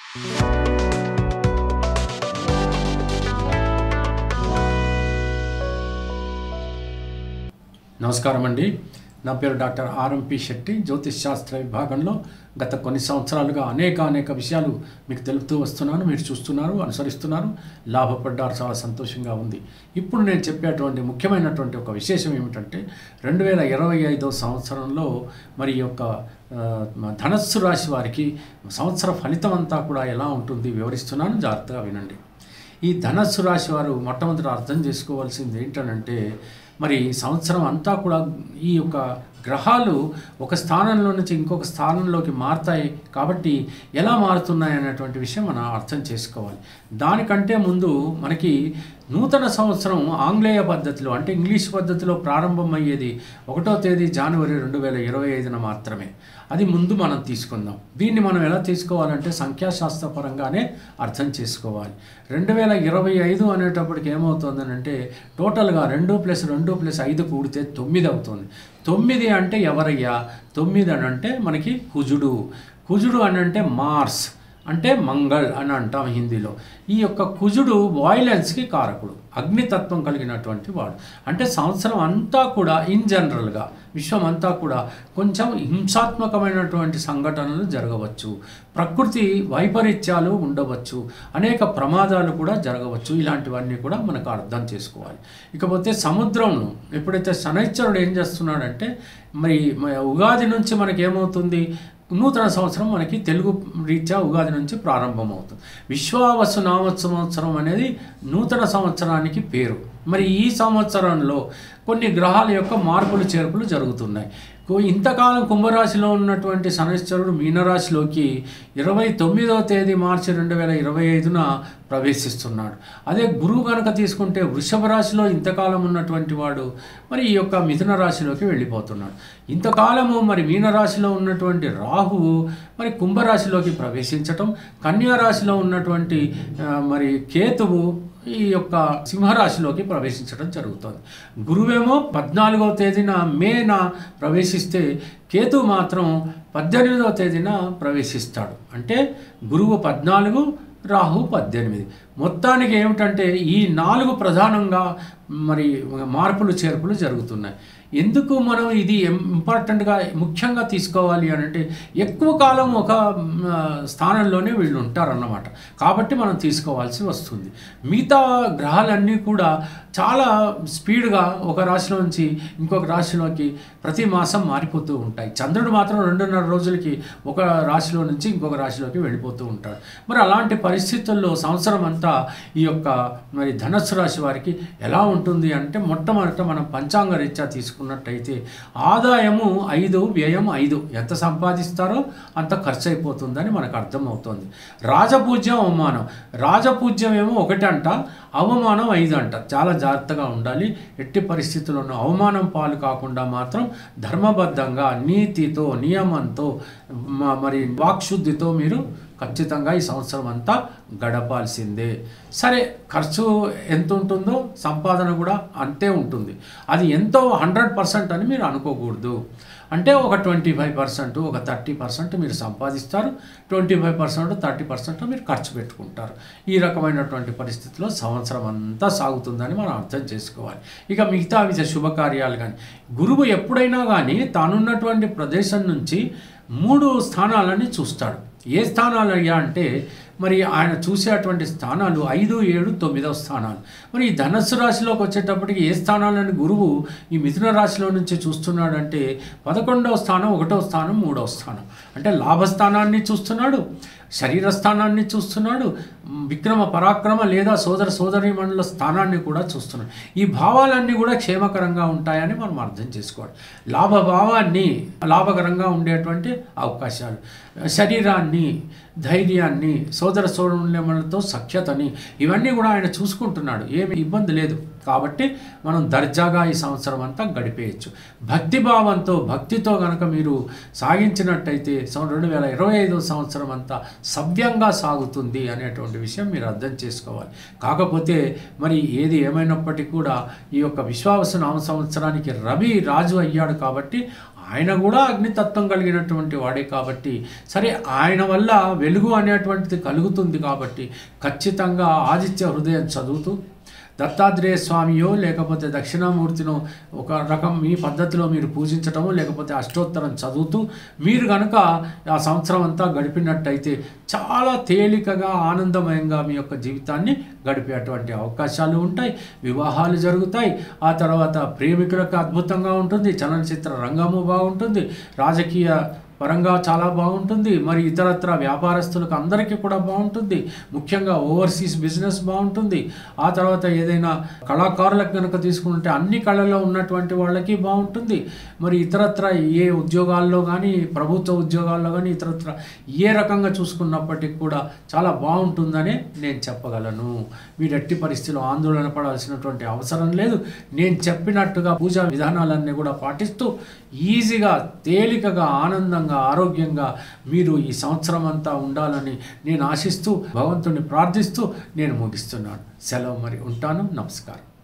నమస్కారం అండి. నా పేరు డాక్టర్ ఆర్ఎంపి శెట్టి. జ్యోతిష్ శాస్త్ర విభాగంలో గత కొన్ని సంవత్సరాలుగా అనేక విషయాలు మీకు తెలుపుతూ వస్తున్నాను. మీరు చూస్తున్నారు, అనుసరిస్తున్నారు, లాభపడ్డారు. చాలా సంతోషంగా ఉంది. ఇప్పుడు నేను చెప్పేటువంటి ముఖ్యమైనటువంటి ఒక విశేషం ఏమిటంటే 2025 సంవత్సరంలో మరి యొక్క ధనస్సు రాశి వారికి సంవత్సర ఫలితం అంతా కూడా ఎలా ఉంటుంది వివరిస్తున్నాను, జాగ్రత్తగా వినండి. ఈ ధనస్సు రాశి వారు మొట్టమొదటి అర్థం చేసుకోవాల్సింది ఏంటంటే, మరి సంవత్సరం అంతా కూడా ఈ యొక్క గ్రహాలు ఒక స్థానంలో నుంచి ఇంకొక స్థానంలోకి మారుతాయి. కాబట్టి ఎలా మారుతున్నాయి అనేటువంటి విషయం మనం అర్థం చేసుకోవాలి. దానికంటే ముందు మనకి నూతన సంవత్సరం ఆంగ్లేయ పద్ధతిలో అంటే ఇంగ్లీష్ పద్ధతిలో ప్రారంభమయ్యేది 1వ తేదీ జనవరి 2025న మాత్రమే. అది ముందు మనం తీసుకుందాం. దీన్ని మనం ఎలా తీసుకోవాలంటే సంఖ్యాశాస్త్రపరంగానే అర్థం చేసుకోవాలి. 2025 అనేటప్పటికి ఏమవుతుందనంటే టోటల్గా 2+2+5 కూడితే 9 అవుతుంది. 9 అంటే ఎవరయ్యా? 9 అని అంటే మనకి కుజుడు. కుజుడు అని అంటే మార్స్ అంటే మంగళ్ అని అంటాం హిందీలో. ఈ యొక్క కుజుడు వాయిలెన్స్కి కారకుడు, అగ్నితత్వం కలిగినటువంటి వాడు. అంటే సంవత్సరం అంతా కూడా ఇన్ జనరల్గా విశ్వం అంతా కూడా కొంచెం హింసాత్మకమైనటువంటి సంఘటనలు జరగవచ్చు, ప్రకృతి వైపరీత్యాలు ఉండవచ్చు, అనేక ప్రమాదాలు కూడా జరగవచ్చు. ఇలాంటివన్నీ కూడా మనకు అర్థం చేసుకోవాలి. ఇకపోతే సముద్రంలో ఎప్పుడైతే శనైశ్వరుడు ఏం చేస్తున్నాడంటే మరి ఉగాది నుంచి మనకి ఏమవుతుంది, నూతన సంవత్సరం మనకి తెలుగు రీత్యా ఉగాది నుంచి ప్రారంభమవుతుంది. విశ్వావసు నామ సంవత్సరం అనేది నూతన సంవత్సరానికి పేరు. మరి ఈ సంవత్సరంలో కొన్ని గ్రహాల యొక్క మార్పులు చేర్పులు జరుగుతున్నాయి. ఇంతకాలం కుంభరాశిలో ఉన్నటువంటి శనైశ్వరుడు మీనరాశిలోకి 29వ తేదీ మార్చి 2025న ప్రవేశిస్తున్నాడు. అదే గురువు కనుక తీసుకుంటే వృషభ రాశిలో ఇంతకాలం ఉన్నటువంటి వాడు మరి ఈ యొక్క మిథున రాశిలోకి వెళ్ళిపోతున్నాడు. ఇంతకాలము మరి మీనరాశిలో ఉన్నటువంటి రాహువు మరి కుంభరాశిలోకి ప్రవేశించటం, కన్యా రాశిలో ఉన్నటువంటి మరి కేతువు ఈ యొక్క సింహరాశిలోకి ప్రవేశించడం జరుగుతుంది. గురువేమో 14వ తేదీన మేన ప్రవేశిస్తే కేతు మాత్రం 18వ తేదీన ప్రవేశిస్తాడు. అంటే గురువు 14, రాహు 18. మొత్తానికి ఏమిటంటే ఈ 4 ప్రధానంగా మరి మార్పులు చేర్పులు జరుగుతున్నాయి. ఎందుకు మనం ఇది ఇంపార్టెంట్గా ముఖ్యంగా తీసుకోవాలి అని అంటే ఎక్కువ కాలం ఒక స్థానంలోనే వీళ్ళు ఉంటారన్నమాట. కాబట్టి మనం తీసుకోవాల్సి వస్తుంది. మిగతా గ్రహాలన్నీ కూడా చాలా స్పీడ్గా ఒక రాశిలో నుంచి ఇంకొక రాశిలోకి ప్రతి మాసం మారిపోతూ ఉంటాయి. చంద్రుడు మాత్రం 2.5 రోజులకి ఒక రాశిలో నుంచి ఇంకొక రాశిలోకి వెళ్ళిపోతూ ఉంటాడు. మరి అలాంటి పరిస్థితుల్లో సంవత్సరం అంతా ఈ యొక్క మరి ధనస్సు రాశి వారికి ఎలా ఉంటుంది అంటే మొట్టమొదట మనం పంచాంగ రీత్యా తీసుకున్నట్టయితే ఆదాయము 5, వ్యయం 5. ఎంత సంపాదిస్తారో అంత ఖర్చు అయిపోతుందని మనకు అర్థమవుతుంది. రాజపూజ్యం, అవమానం. రాజపూజ్యం ఏమో 1 అంట, అవమానం 5 అంట. చాలా జాగ్రత్తగా ఉండాలి. ఎట్టి పరిస్థితుల్లోనూ అవమానం పాలు కాకుండా మాత్రం ధర్మబద్ధంగా నీతితో నియమంతో మరి వాక్శుద్ధితో మీరు ఖచ్చితంగా ఈ సంవత్సరం అంతా గడపాల్సిందే. సరే, ఖర్చు ఎంత ఉంటుందో సంపాదన కూడా అంతే ఉంటుంది. అది ఎంతో 100% అని మీరు అనుకోకూడదు. అంటే ఒక 25%, ఒక 30% మీరు సంపాదిస్తారు, 25%, 30% మీరు ఖర్చు పెట్టుకుంటారు. ఈ రకమైనటువంటి పరిస్థితిలో సంవత్సరం అంతా సాగుతుందని మనం అర్థం చేసుకోవాలి. ఇక మిగతా శుభకార్యాలు కానీ గురువు ఎప్పుడైనా కానీ తానున్నటువంటి ప్రదేశం నుంచి 3 స్థానాలని చూస్తాడు. ఏ స్థానాలు అయ్యా అంటే మరి ఆయన చూసేటువంటి స్థానాలు 5, 7, 9వ స్థానాలు. మరి ఈ ధనస్సు రాశిలోకి వచ్చేటప్పటికి ఏ స్థానాలని గురువు ఈ మిథున రాశిలో నుంచి చూస్తున్నాడంటే 11వ స్థానం, 1వ స్థానం, 3వ స్థానం. అంటే లాభస్థానాన్ని చూస్తున్నాడు, శరీర స్థానాన్ని చూస్తున్నాడు, విక్రమ పరాక్రమ లేదా సోదర సోదరీమణుల స్థానాన్ని కూడా చూస్తున్నాడు. ఈ భావాలన్నీ కూడా క్షేమకరంగా ఉంటాయని మనం అర్థం చేసుకోవాలి. లాభభావాన్ని లాభకరంగా ఉండేటువంటి అవకాశాలు, శరీరాన్ని, ధైర్యాన్ని, సోదర సోదరీమణులతో సఖ్యతని ఇవన్నీ కూడా ఆయన చూసుకుంటున్నాడు. ఏమి ఇబ్బంది లేదు. కాబట్టి మనం దర్జాగా ఈ సంవత్సరం అంతా గడిపేయచ్చు. భక్తిభావంతో భక్తితో కనుక మీరు సాగించినట్టయితే 2025 సంవత్సరం అంతా సవ్యంగా సాగుతుంది అనేటువంటి విషయం మీరు అర్థం చేసుకోవాలి. కాకపోతే మరి ఏది ఏమైనప్పటికీ కూడా ఈ యొక్క విశ్వావసు నామ సంవత్సరానికి రవి రాజు అయ్యాడు కాబట్టి ఆయన కూడా అగ్నితత్వం కలిగినటువంటి వాడే కాబట్టి సరే ఆయన వల్ల వెలుగు అనేటువంటిది కలుగుతుంది కాబట్టి ఖచ్చితంగా ఆదిత్య హృదయం చదువుతూ దత్తాత్రేయ స్వామియో లేకపోతే దక్షిణామూర్తినో ఒక రకం మీ పద్ధతిలో మీరు పూజించటమో లేకపోతే అష్టోత్తరం చదువుతూ మీరు కనుక ఆ సంవత్సరం అంతా గడిపినట్టయితే చాలా తేలికగా ఆనందమయంగా మీ యొక్క జీవితాన్ని గడిపేటువంటి అవకాశాలు ఉంటాయి. వివాహాలు జరుగుతాయి. ఆ తర్వాత ప్రేమికులకు అద్భుతంగా ఉంటుంది. చలనచిత్ర రంగము బాగుంటుంది. రాజకీయ పరంగా చాలా బాగుంటుంది. మరి ఇతరత్ర వ్యాపారస్తులకు అందరికీ కూడా బాగుంటుంది. ముఖ్యంగా ఓవర్సీస్ బిజినెస్ బాగుంటుంది. ఆ తర్వాత ఏదైనా కళాకారులకు కనుక తీసుకుంటే అన్ని కళల్లో ఉన్నటువంటి వాళ్ళకి బాగుంటుంది. మరి ఇతరత్ర ఏ ఉద్యోగాల్లో కానీ ప్రభుత్వ ఉద్యోగాల్లో కానీ ఇతరత్ర ఏ రకంగా చూసుకున్నప్పటికీ కూడా చాలా బాగుంటుందనే నేను చెప్పగలను. మీరు ఎట్టి పరిస్థితిలో ఆందోళన పడాల్సినటువంటి అవసరం లేదు. నేను చెప్పినట్టుగా పూజా విధానాలన్నీ కూడా పాటిస్తూ ఈజీగా తేలికగా ఆనందంగా ఆరోగ్యంగా మీరు ఈ సంవత్సరం అంతా ఉండాలని నేను ఆశిస్తూ భగవంతుని ప్రార్థిస్తూ నేను ముగిస్తున్నాను. సెలవు మరి ఉంటాను. నమస్కారం.